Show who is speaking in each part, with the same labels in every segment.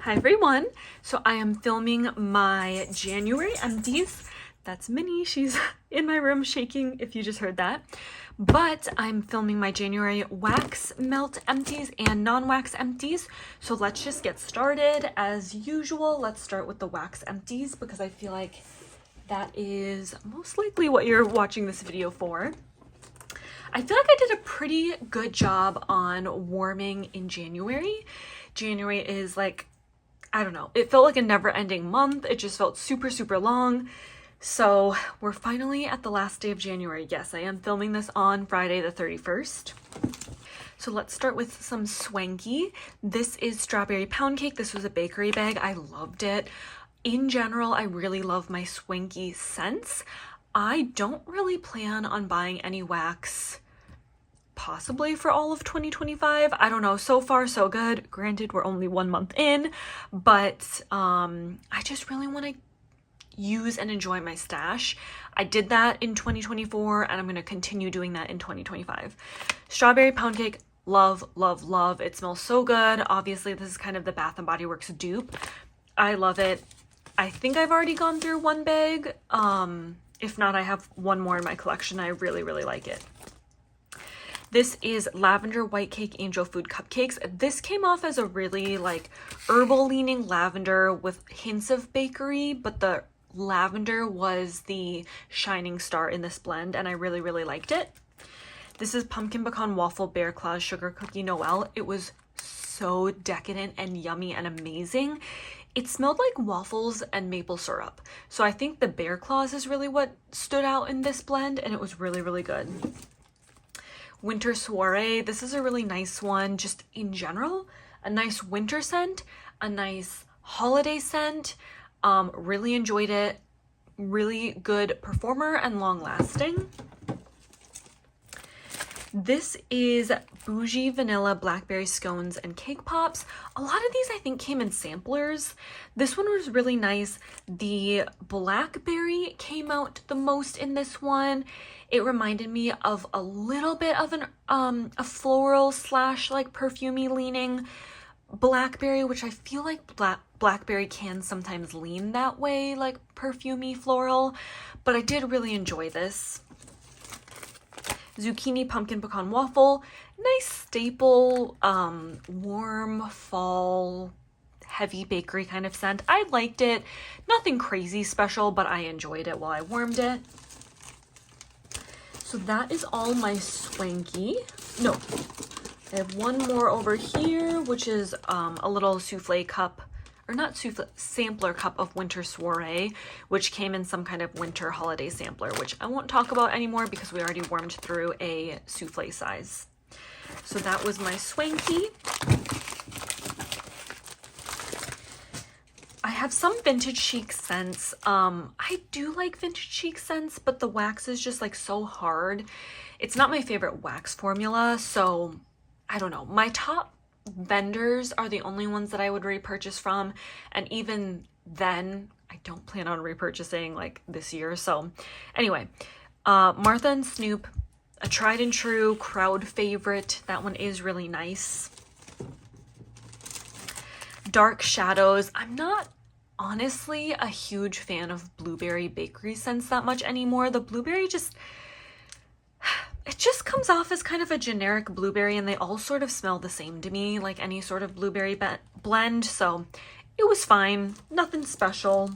Speaker 1: Hi everyone. So I am filming my January empties. That's Minnie. She's in my room shaking if you just heard that. But I'm filming my January wax melt empties and non-wax empties. So let's just get started. As usual, let's start with the wax empties because I feel like that is most likely what you're watching this video for. I feel like I did a pretty good job on warming in January. January is like, I don't know, it felt like a never-ending month. It just felt super, super long. So we're finally at the last day of January. Yes, I am filming this on Friday the 31st. So let's start with some Swanky. This is strawberry pound cake. This was a bakery bag. I loved it. In general, I really love my Swanky scents. I don't really plan on buying any wax possibly for all of 2025. I don't know. So far, so good. Granted, we're only 1 month in, but I just really want to use and enjoy my stash. I did that in 2024 and I'm going to continue doing that in 2025. Strawberry pound cake, love, love, love. It smells so good. Obviously, this is kind of the Bath & Body Works dupe. I love it. I think I've already gone through one bag. If not, I have one more in my collection. I really, really like it. This is Lavender White Cake Angel Food Cupcakes. This came off as a really like herbal leaning lavender with hints of bakery, but the lavender was the shining star in this blend and I really, really liked it. This is Pumpkin Pecan Waffle Bear Claws Sugar Cookie Noel. It was so decadent and yummy and amazing. It smelled like waffles and maple syrup. So I think the bear claws is really what stood out in this blend and it was really, really good. Winter Soiree. This is a really nice one just in general. A nice winter scent, a nice holiday scent. Really enjoyed it. Really good performer and long lasting. This is Bougie Vanilla Blackberry Scones and Cake Pops. A lot of these I think came in samplers. This one was really nice. The Blackberry came out the most in this one. It reminded me of a little bit of a floral slash like perfumey leaning Blackberry, which I feel like Blackberry can sometimes lean that way, like perfumey floral, but I did really enjoy this. Zucchini Pumpkin Pecan Waffle, nice staple, warm fall, heavy bakery kind of scent. I liked it. Nothing crazy special, but I enjoyed it while I warmed it. So that is all my Swanky. No, I have one more over here, which is a little souffle cup, or not souffle, sampler cup of Winter Soiree, which came in some kind of winter holiday sampler, which I won't talk about anymore because we already warmed through a souffle size. So that was my Swanky. I have some vintage chic scents. I do like vintage chic scents, but the wax is just like so hard. It's not my favorite wax formula, so I don't know. My top vendors are the only ones that I would repurchase from, and even then I don't plan on repurchasing like this year. So anyway, Martha and Snoop, a tried and true crowd favorite. That one is really nice. Dark Shadows. I'm not honestly a huge fan of blueberry bakery scents that much anymore. The blueberry just comes off as kind of a generic blueberry and they all sort of smell the same to me, like any sort of blueberry blend. So it was fine, nothing special.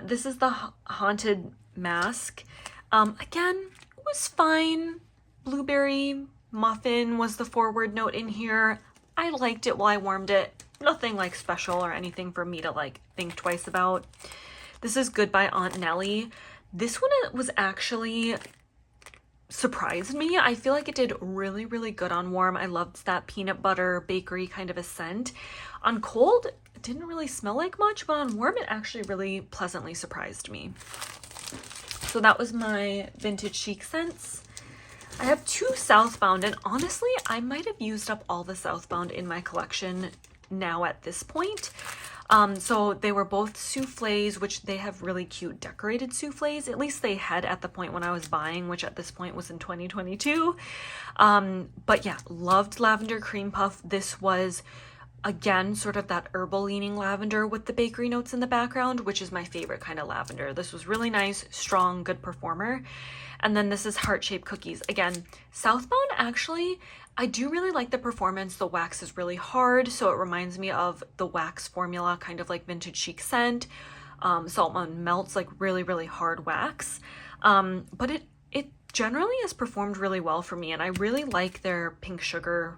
Speaker 1: This is the Haunted Mask. Again, it was fine. Blueberry muffin was the forward note in here. I liked it while I warmed it. Nothing like special or anything for me to like think twice about. This is Goodbye Aunt Nellie. This one was actually surprised me. I feel like it did really, really good on warm. I loved that peanut butter bakery kind of a scent. On cold, it didn't really smell like much, but on warm, it actually really pleasantly surprised me. So that was my vintage chic scents. I have two Southbound, and honestly, I might have used up all the Southbound in my collection now at this point. So they were both souffles, which they have really cute decorated souffles. At least they had at the point when I was buying, which at this point was in 2022. But yeah, loved Lavender Cream Puff. This was Again, sort of that herbal leaning lavender with the bakery notes in the background, which is my favorite kind of lavender. This was really nice, strong, good performer. And then this is heart-shaped cookies. Again, Southbound, actually, I do really like the performance. The wax is really hard, so it reminds me of the wax formula, kind of like vintage chic scent. Saltman melts, like really, really hard wax. But it generally has performed really well for me, and I really like their pink sugar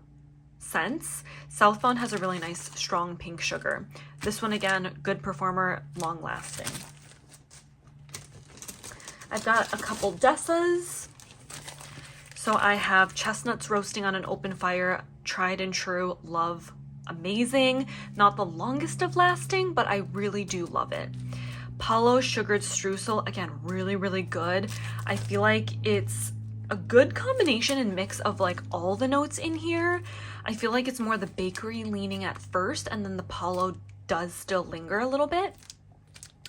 Speaker 1: scents. Southbound has a really nice, strong pink sugar. This one, again, good performer, long lasting. I've got a couple Dessas. So I have chestnuts roasting on an open fire, tried and true, love, amazing. Not the longest of lasting, but I really do love it. Palo sugared streusel, again, really, really good. I feel like it's a good combination and mix of like all the notes in here. I feel like it's more the bakery leaning at first, and then the Palo does still linger a little bit.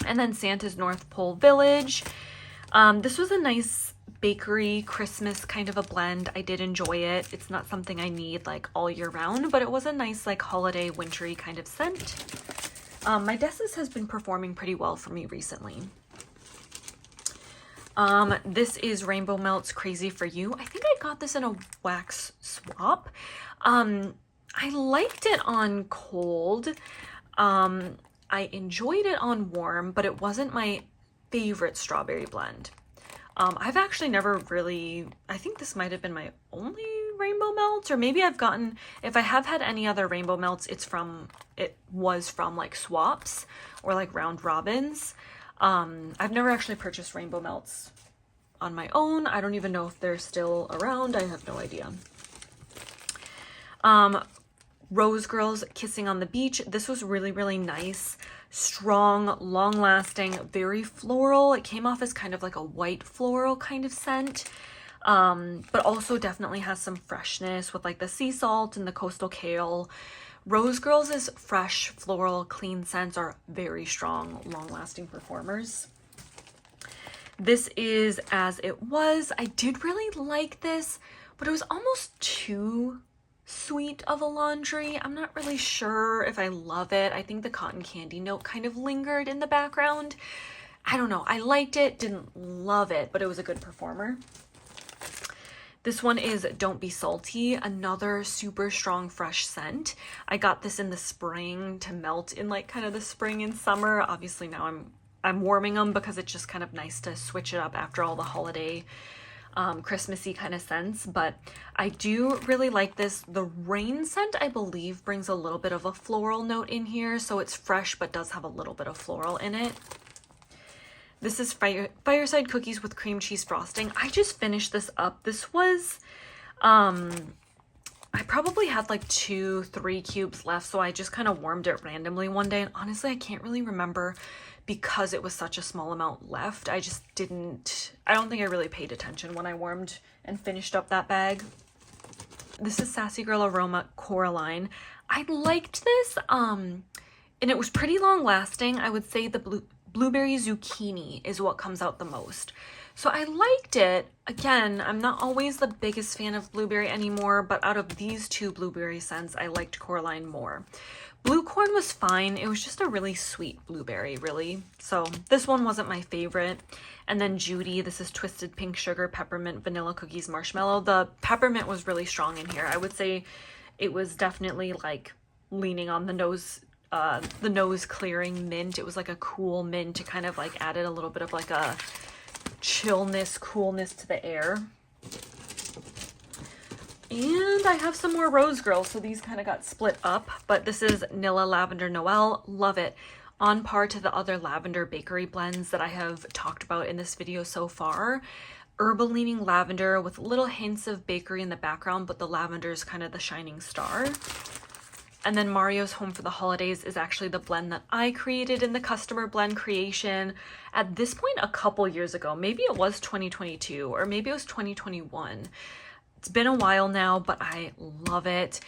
Speaker 1: And then Santa's North Pole Village. This was a nice bakery Christmas kind of a blend. I did enjoy it. It's not something I need like all year round, but it was a nice like holiday wintry kind of scent. My Dessa's has been performing pretty well for me recently. This is Rainbow Melts Crazy for You. I think I got this in a wax swap. I liked it on cold. I enjoyed it on warm, but it wasn't my favorite strawberry blend. I've actually never really, I think this might have been my only rainbow melts, or maybe I've gotten, if I have had any other rainbow melts, it was from like swaps or like round robins. I've never actually purchased rainbow melts on my own. I don't even know if they're still around. I have no idea. Rose Girls Kissing on the Beach. This was really, really nice. Strong, long-lasting, very floral. It came off as kind of like a white floral kind of scent, but also definitely has some freshness with like the sea salt and the coastal kale. Rose Girls' fresh, floral, clean scents are very strong, long-lasting performers. This is As It Was. I did really like this, but it was almost too sweet of a laundry. I'm not really sure if I love it. I think the cotton candy note kind of lingered in the background. I don't know. I liked it, didn't love it, but it was a good performer. This one is Don't Be Salty, another super strong fresh scent. I got this in the spring to melt in like kind of the spring and summer. Obviously now I'm warming them because it's just kind of nice to switch it up after all the holiday Christmassy kind of scents, but I do really like this. The rain scent, I believe, brings a little bit of a floral note in here, so it's fresh but does have a little bit of floral in it. This is Fireside Cookies with cream cheese frosting. I just finished this up. This was, I probably had like 2-3 cubes left, so I just kind of warmed it randomly one day, and honestly, I can't really remember because it was such a small amount left. I don't think I really paid attention when I warmed and finished up that bag. This is Sassy Girl Aroma Coraline. I liked this, and it was pretty long lasting. I would say the blueberry zucchini is what comes out the most. So I liked it. Again, I'm not always the biggest fan of blueberry anymore, but out of these two blueberry scents, I liked Coraline more. Blue corn was fine. It was just a really sweet blueberry, really. So this one wasn't my favorite. And then Judy, this is Twisted Pink Sugar, Peppermint, Vanilla Cookies, Marshmallow. The peppermint was really strong in here. I would say it was definitely like leaning on the nose clearing mint. It was like a cool mint to kind of like added a little bit of like a chillness, coolness to the air. And I have some more Rose Girls, so these kind of got split up, but this is Nilla Lavender Noel. Love it. On par to the other lavender bakery blends that I have talked about in this video so far. Herbal leaning lavender with little hints of bakery in the background, but the lavender is kind of the shining star. And then Mario's Home for the Holidays is actually the blend that I created in the customer blend creation at this point a couple years ago. Maybe it was 2022 or maybe it was 2021. It's been a while now, but I love it.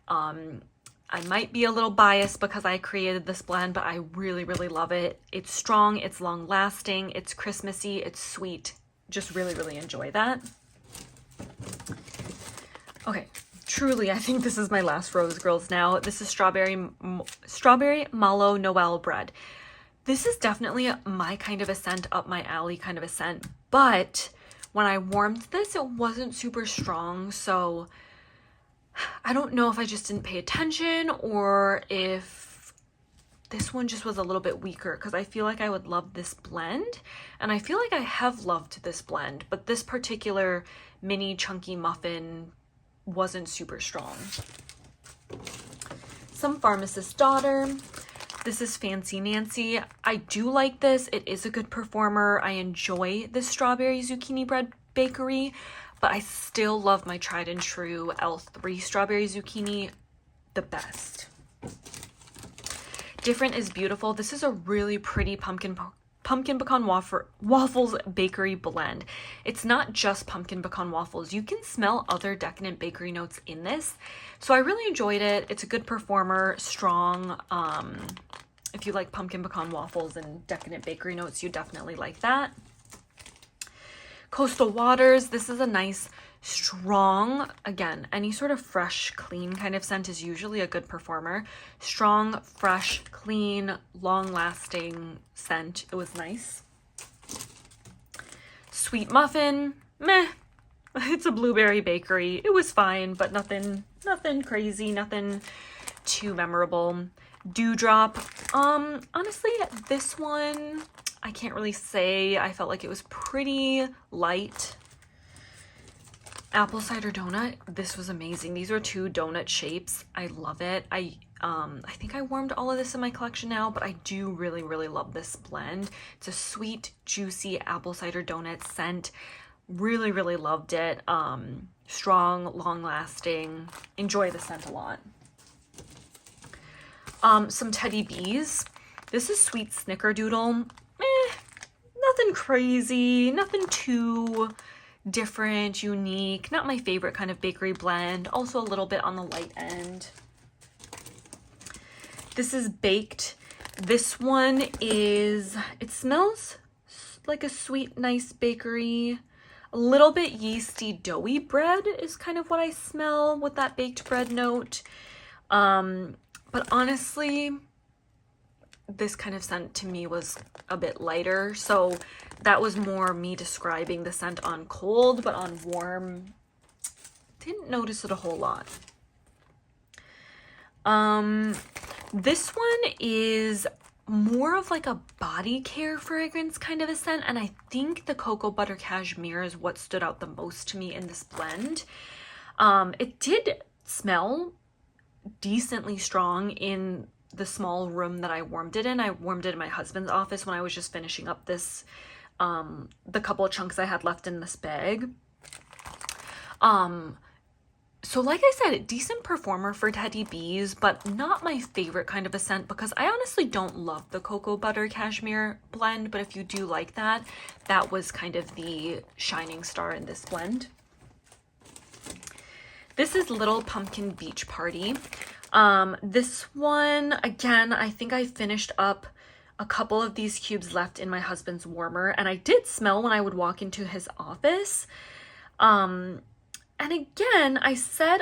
Speaker 1: I might be a little biased because I created this blend, but I really, really love it. It's strong, it's long lasting, it's Christmassy, it's sweet. Just really, really enjoy that. Okay, truly, I think this is my last Rose Girls now. This is strawberry mallow Noel bread. This is definitely my kind of a scent, up my alley kind of a scent, but when I warmed this, it wasn't super strong, so I don't know if I just didn't pay attention or if this one just was a little bit weaker, because I feel like I would love this blend, and I feel like I have loved this blend, but this particular mini chunky muffin wasn't super strong. Some Pharmacist's Daughter. This is Fancy Nancy. I do like this. It is a good performer. I enjoy this strawberry zucchini bread bakery, but I still love my tried and true L3 strawberry zucchini the best. Different is Beautiful. This is a really pretty pumpkin pecan waffles bakery blend. It's not just pumpkin pecan waffles. You can smell other decadent bakery notes in this. So I really enjoyed it. It's a good performer, strong. If you like pumpkin pecan waffles and decadent bakery notes, you definitely like that. Coastal Waters. This is a nice, strong, again, any sort of fresh, clean kind of scent is usually a good performer. Strong, fresh, clean, long-lasting scent. It was nice. Sweet Muffin. Meh. It's a blueberry bakery. It was fine, but nothing crazy, nothing too memorable. Dewdrop. Honestly, this one, I can't really say. I felt like it was pretty light. Apple cider donut. This was amazing. These are 2 donut shapes. I love it. I think I warmed all of this in my collection now, but I do really, really love this blend. It's a sweet, juicy apple cider donut scent. Really, really loved it. Strong, long lasting. Enjoy the scent a lot. Some Teddy Bees. This is Sweet Snickerdoodle. Nothing crazy, nothing too different, unique. Not my favorite kind of bakery blend. Also a little bit on the light end. This is Baked. This one is, it smells like a sweet, nice bakery. A little bit yeasty, doughy bread is kind of what I smell with that baked bread note. But honestly, this kind of scent to me was a bit lighter, so that was more me describing the scent on cold, but on warm, didn't notice it a whole lot. This one is more of like a body care fragrance kind of a scent, and I think the Cocoa Butter Cashmere is what stood out the most to me in this blend. It did smell decently strong in the small room that I warmed it in. I warmed it in my husband's office when I was just finishing up this, the couple of chunks I had left in this bag. So like I said, decent performer for Teddy Bees, but not my favorite kind of a scent, because I honestly don't love the Cocoa Butter Cashmere blend, but if you do like that, that was kind of the shining star in this blend. This is Little Pumpkin Beach Party. This one, again, I think I finished up a couple of these cubes left in my husband's warmer, and I did smell when I would walk into his office. And again, I said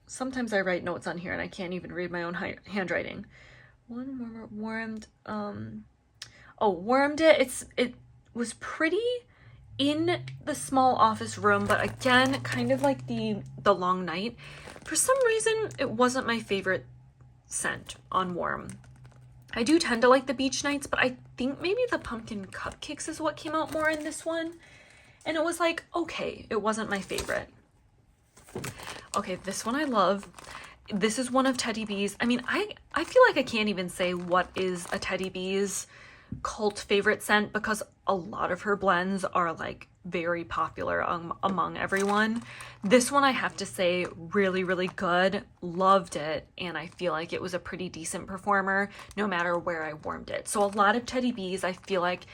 Speaker 1: sometimes I write notes on here and I can't even read my own handwriting. One warmer, warmed, warmed it. It was pretty in the small office room, but again, kind of like the long night. For some reason, it wasn't my favorite scent on warm. I do tend to like the beach nights, but I think maybe the pumpkin cupcakes is what came out more in this one. And it was like, okay, it wasn't my favorite. Okay, this one I love. This is one of Teddy Bees. I mean, I feel like I can't even say what is a Teddy Bees cult favorite scent, because a lot of her blends are like very popular among everyone. This one I have to say, really, really good. Loved it, and I feel like it was a pretty decent performer no matter where I warmed it. So a lot of Teddy Bees I feel like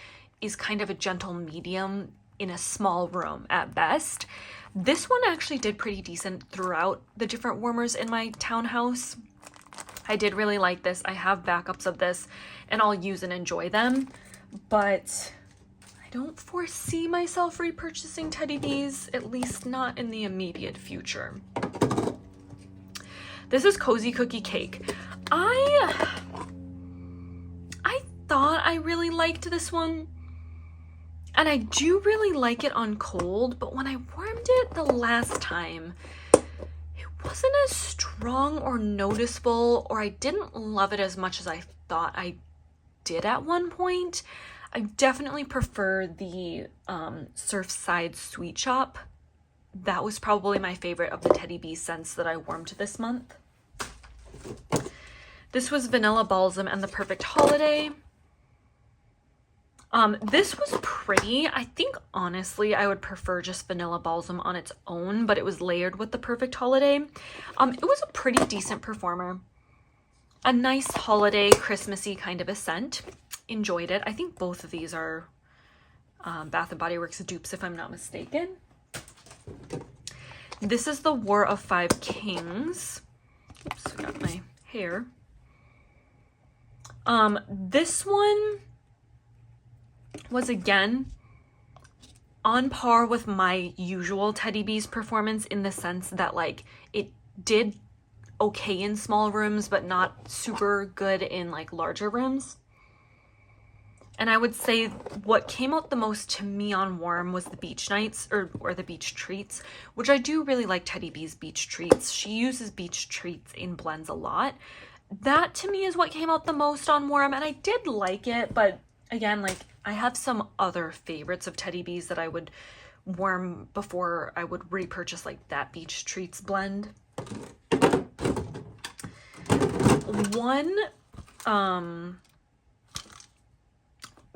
Speaker 1: is kind of a gentle medium in a small room at best. This one actually did pretty decent throughout the different warmers in my townhouse. I did really like this. I have backups of this and I'll use and enjoy them, but I I don't foresee myself repurchasing Teddy Bees, at least not in the immediate future. This is Cozy Cookie Cake. I thought I really liked this one, and I do really like it on cold, but when I warmed it the last time, it wasn't as strong or noticeable, or I didn't love it as much as I thought I did at one point. I definitely prefer the Surfside Sweet Shop. That was probably my favorite of the Teddy Bee scents that I warmed this month. This was Vanilla Balsam and the Perfect Holiday. This was pretty. I think honestly I would prefer just Vanilla Balsam on its own, but it was layered with the Perfect Holiday. It was a pretty decent performer. A nice holiday, Christmassy kind of a scent. Enjoyed it. I think both of these are Bath & Body Works dupes, if I'm not mistaken. This is the War of Five Kings. Oops, got my hair. This one was again on par with my usual Teddy Bees performance, in the sense that like it did okay in small rooms, but not super good in like larger rooms. And I would say what came out the most to me on warm was the beach nights, or the beach treats, which I do really like Teddy Bees beach treats. She uses beach treats in blends a lot. That to me is what came out the most on warm, and I did like it, but again, like I have some other favorites of Teddy Bees that I would warm before I would repurchase like that beach treats blend. One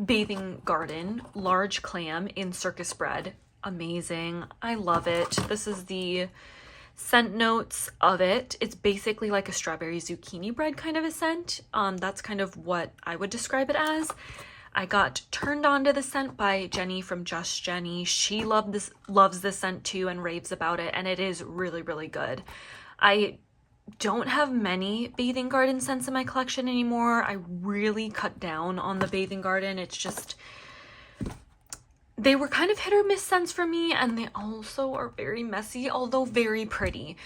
Speaker 1: Bathing Garden large clam in Circus Bread. Amazing. I love it. This is the scent notes of it. It's basically like a strawberry zucchini bread kind of a scent. That's kind of what I would describe it as. I got turned on to the scent by Jenny from Just Jenny. She loves this scent too and raves about it, and it is really, really good. I don't have many Bathing Garden scents in my collection anymore. I really cut down on the Bathing Garden. It's just, they were kind of hit or miss scents for me, and they also are very messy, although very pretty.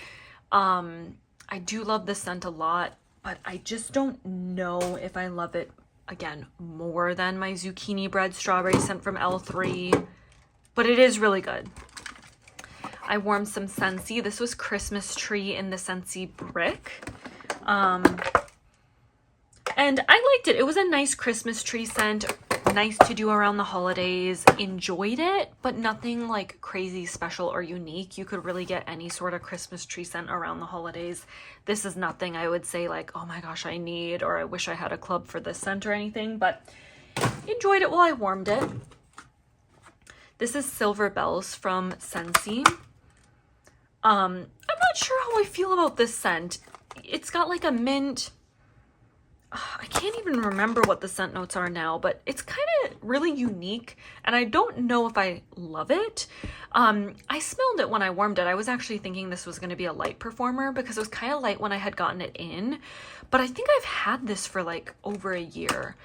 Speaker 1: I do love this scent a lot, but I just don't know if I love it, again, more than my Zucchini Bread Strawberry scent from L3, but it is really good. I warmed some Scentsy. This was Christmas Tree in the Scentsy Brick. And I liked it. It was a nice Christmas tree scent. Nice to do around the holidays. Enjoyed it, but nothing like crazy special or unique. You could really get any sort of Christmas tree scent around the holidays. This is nothing I would say like, oh my gosh, I need, or I wish I had a club for this scent or anything, but enjoyed it while I warmed it. This is Silver Bells from Scentsy. I'm not sure how I feel about this scent. It's got like a mint, I can't even remember what the scent notes are now, but it's kind of really unique, and I don't know if I love it. I smelled it when I warmed it. I was actually thinking this was going to be a light performer because it was kind of light when I had gotten it in, but I think I've had this for like over a year,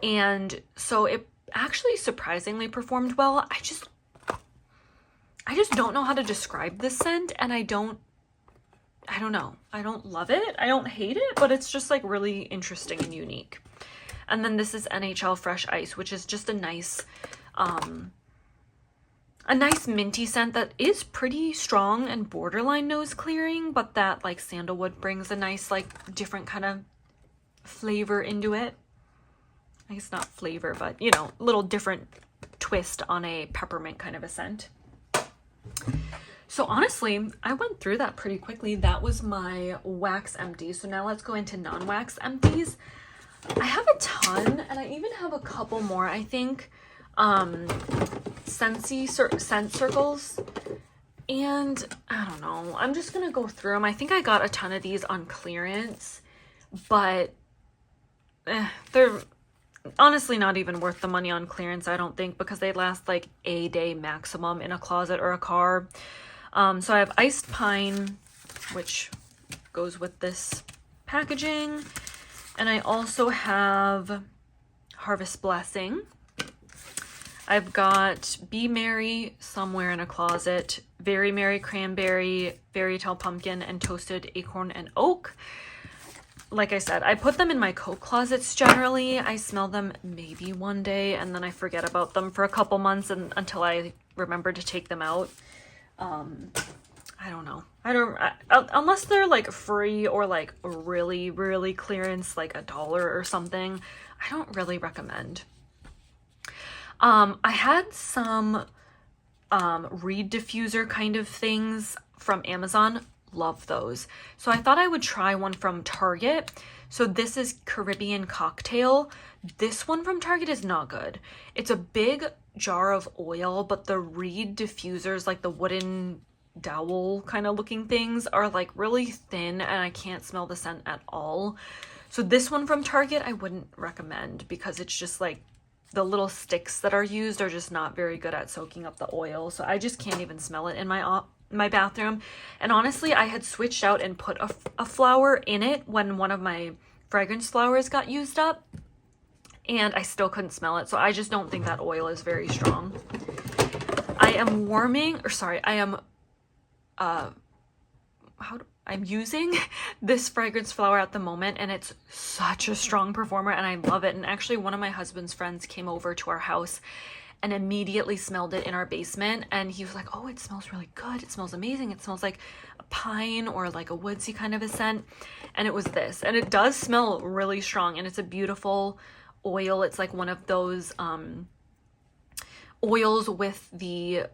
Speaker 1: and so it actually surprisingly performed well. I just don't know how to describe this scent, and I don't know. I don't love it. I don't hate it, but it's just like really interesting and unique. And then this is NHL Fresh Ice, which is just a nice minty scent that is pretty strong and borderline nose clearing, but that like sandalwood brings a nice like different kind of flavor into it. I guess not flavor, but you know, a little different twist on a peppermint kind of a scent. So honestly, I went through that pretty quickly. That was my wax empties. So now let's go into non-wax empties. I have a ton, and I even have a couple more, I think. Scentsy scent circles. And I don't know. I'm just going to go through them. I think I got a ton of these on clearance, but they're honestly not even worth the money on clearance, I don't think, because they last like a day maximum in a closet or a car. So I have Iced Pine, which goes with this packaging. And I also have Harvest Blessing. I've got Be Merry somewhere in a closet, Very Merry Cranberry, Fairy Tale Pumpkin, and Toasted Acorn and Oak. Like I said, I put them in my coat closets generally. I smell them maybe one day and then I forget about them for a couple months until I remember to take them out. I don't know. Unless they're like free or like really, really clearance, like $1 or something, I don't really recommend. I had some reed diffuser kind of things from Amazon. Love those. So I thought I would try one from Target. So this is Caribbean Cocktail. This one from Target is not good. It's a big jar of oil, but the reed diffusers, like the wooden dowel kind of looking things, are like really thin and I can't smell the scent at all. So this one from Target I wouldn't recommend because it's just like the little sticks that are used are just not very good at soaking up the oil. So I just can't even smell it in my bathroom. And honestly, I had switched out and put a flower in it when one of my fragrance flowers got used up and I still couldn't smell it. So I just don't think that oil is very strong. I'm using this fragrance flower at the moment and it's such a strong performer and I love it. And actually one of my husband's friends came over to our house and immediately smelled it in our basement and he was like, oh, it smells really good. It smells amazing. It smells like a pine or like a woodsy kind of a scent. And it was this, and it does smell really strong and it's a beautiful oil. It's like one of those oils with the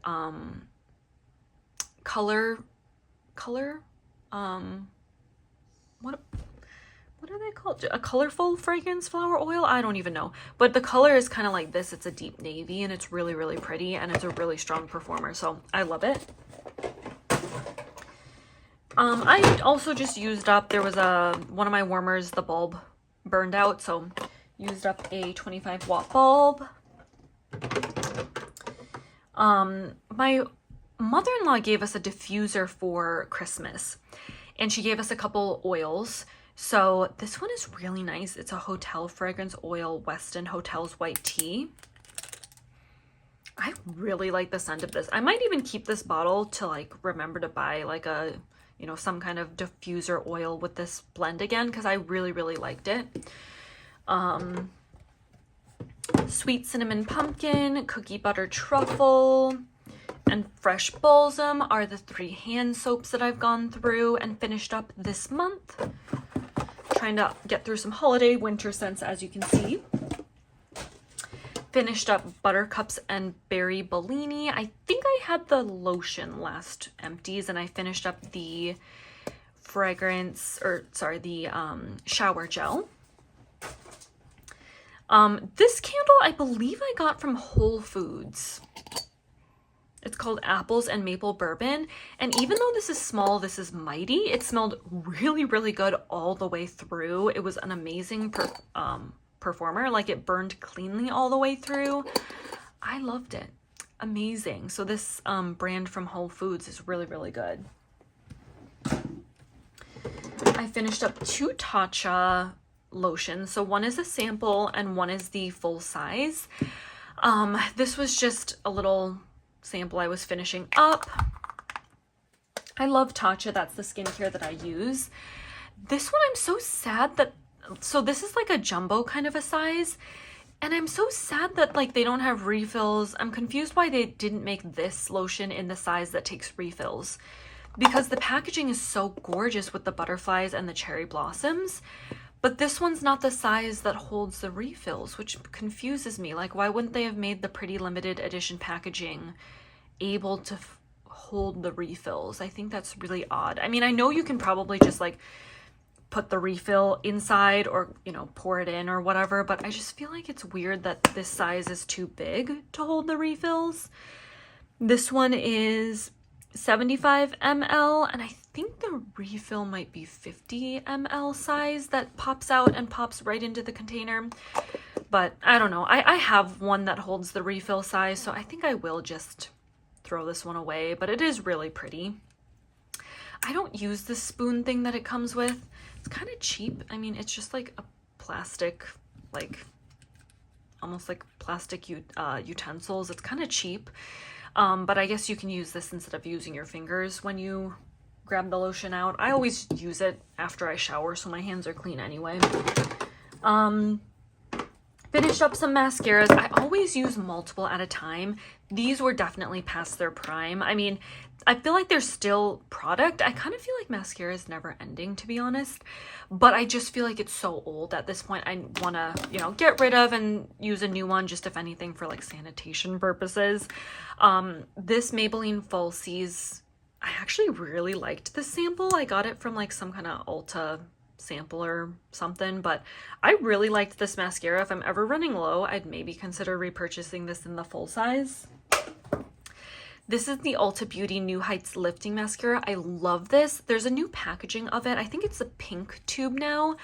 Speaker 1: what are they called? A colorful fragrance flower oil? I don't even know. But the color is kind of like this. It's a deep navy and it's really, really pretty and it's a really strong performer. So I love it. I also just used up, there was one of my warmers, the bulb burned out. So used up a 25 watt bulb. My mother-in-law gave us a diffuser for Christmas and she gave us a couple oils. So this one is really nice. It's a hotel fragrance oil, Westin Hotels White Tea. I really like the scent of this. I might even keep this bottle to like remember to buy like a, you know, some kind of diffuser oil with this blend again because I really, really liked it. Sweet Cinnamon Pumpkin, Cookie Butter Truffle, and Fresh Balsam are the 3 hand soaps that I've gone through and finished up this month. Trying to get through some holiday winter scents, as you can see. Finished up Buttercups and Berry Bellini. I think I had the lotion last Empties and I finished up the shower gel. This candle I believe I got from Whole Foods. It's called Apples and Maple Bourbon. And even though this is small, this is mighty. It smelled really, really good all the way through. It was an amazing performer. Like it burned cleanly all the way through. I loved it. Amazing. So this brand from Whole Foods is really, really good. I finished up 2 Tatcha lotions. So one is a sample and one is the full size. This was just a little sample I was finishing up. I love Tatcha. That's the skincare that I use. This one I'm so sad that, so this is like a jumbo kind of a size and I'm so sad that like they don't have refills. I'm confused why they didn't make this lotion in the size that takes refills because the packaging is so gorgeous with the butterflies and the cherry blossoms. But this one's not the size that holds the refills, which confuses me. Like, why wouldn't they have made the pretty limited edition packaging able to hold the refills? I think that's really odd. I mean, I know you can probably just like put the refill inside or, you know, pour it in or whatever, but I just feel like it's weird that this size is too big to hold the refills. This one is 75 ml and I think the refill might be 50 ml size that pops out and pops right into the container, but I don't know. I have one that holds the refill size, so I think I will just throw this one away, but it is really pretty. I don't use the spoon thing that it comes with. It's kind of cheap. I mean, it's just like a plastic, like almost like plastic utensils. It's kind of cheap, but I guess you can use this instead of using your fingers when you grab the lotion out. I always use it after I shower, so my hands are clean anyway. Finished up some mascaras. I always use multiple at a time. These were definitely past their prime. I mean, I feel like they're still product. I kind of feel like mascara is never ending, to be honest, but I just feel like it's so old at this point. I want to, you know, get rid of and use a new one, just if anything for like sanitation purposes. This Maybelline Falsies, I actually really liked this sample. I got it from like some kind of Ulta sample or something, but I really liked this mascara. If I'm ever running low, I'd maybe consider repurchasing this in the full size. This is the Ulta Beauty New Heights Lifting Mascara. I love this. There's a new packaging of it. I think it's a pink tube now,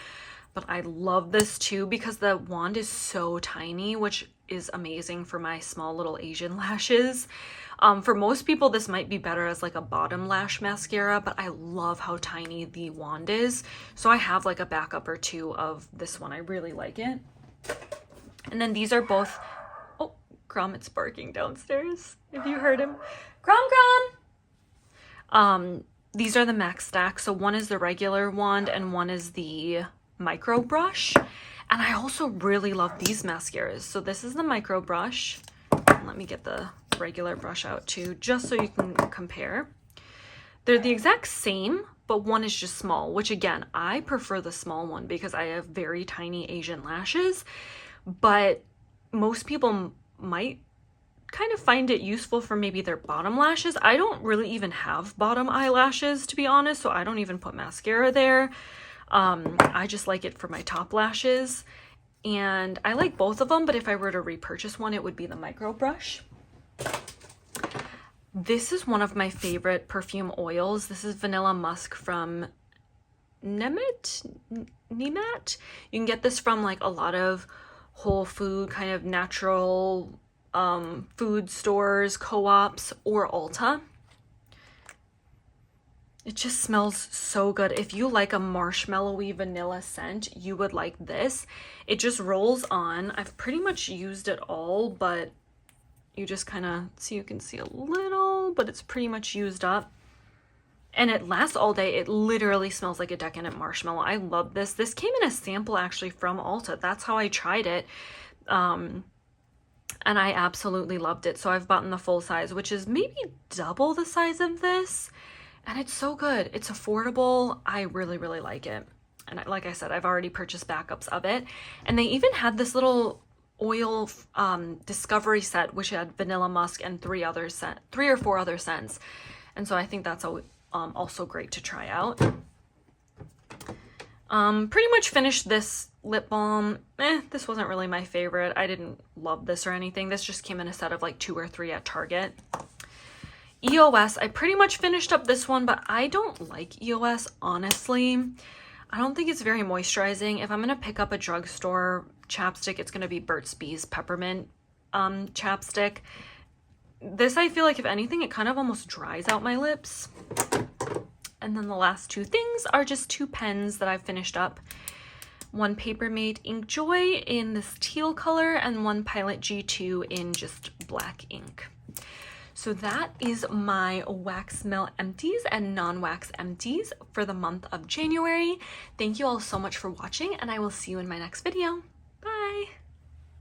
Speaker 1: but I love this too because the wand is so tiny, which is amazing for my small little Asian lashes. For most people, this might be better as like a bottom lash mascara, but I love how tiny the wand is. So I have like a backup or two of this one. I really like it. And then these are both, oh, Gromit's barking downstairs, if you heard him. Grom! These are the Max Stack. So one is the regular wand and one is the micro brush. And I also really love these mascaras. So this is the micro brush. Let me get the regular brush out too, just so you can compare. They're the exact same, but one is just small, which again, I prefer the small one because I have very tiny Asian lashes, but most people might kind of find it useful for maybe their bottom lashes. I don't really even have bottom eyelashes, to be honest, so I don't even put mascara there. I just like it for my top lashes, and I like both of them, but if I were to repurchase one, it would be the micro brush. This is one of my favorite perfume oils. This is Vanilla Musk from Nemat. You can get this from like a lot of whole food kind of natural food stores, co-ops, or Ulta. It just smells so good. If you like a marshmallowy vanilla scent, you would like this. It just rolls on. I've pretty much used it all, but you just kind of see, you can see a little, but it's pretty much used up. And it lasts all day. It literally smells like a decadent marshmallow. I love this. This came in a sample actually from Ulta. That's how I tried it. And I absolutely loved it. So I've bought in the full size, which is maybe double the size of this. And it's so good. It's affordable. I really, really like it. And like I said, I've already purchased backups of it. And they even had this little oil discovery set, which had Vanilla Musk and 3 or 4 other scents. And so I think that's also great to try out. Pretty much finished this lip balm. This wasn't really my favorite. I didn't love this or anything. This just came in a set of like 2 or 3 at Target. EOS, I pretty much finished up this one, but I don't like EOS, honestly. I don't think it's very moisturizing. If I'm going to pick up a drugstore chapstick, it's going to be Burt's Bees Peppermint chapstick. This, I feel like, if anything, it kind of almost dries out my lips. And then the last 2 things are just 2 pens that I've finished up. One Papermate Ink Joy in this teal color and one Pilot G2 in just black ink. So that is my wax melt empties and non-wax empties for the month of January. Thank you all so much for watching, and I will see you in my next video. Bye!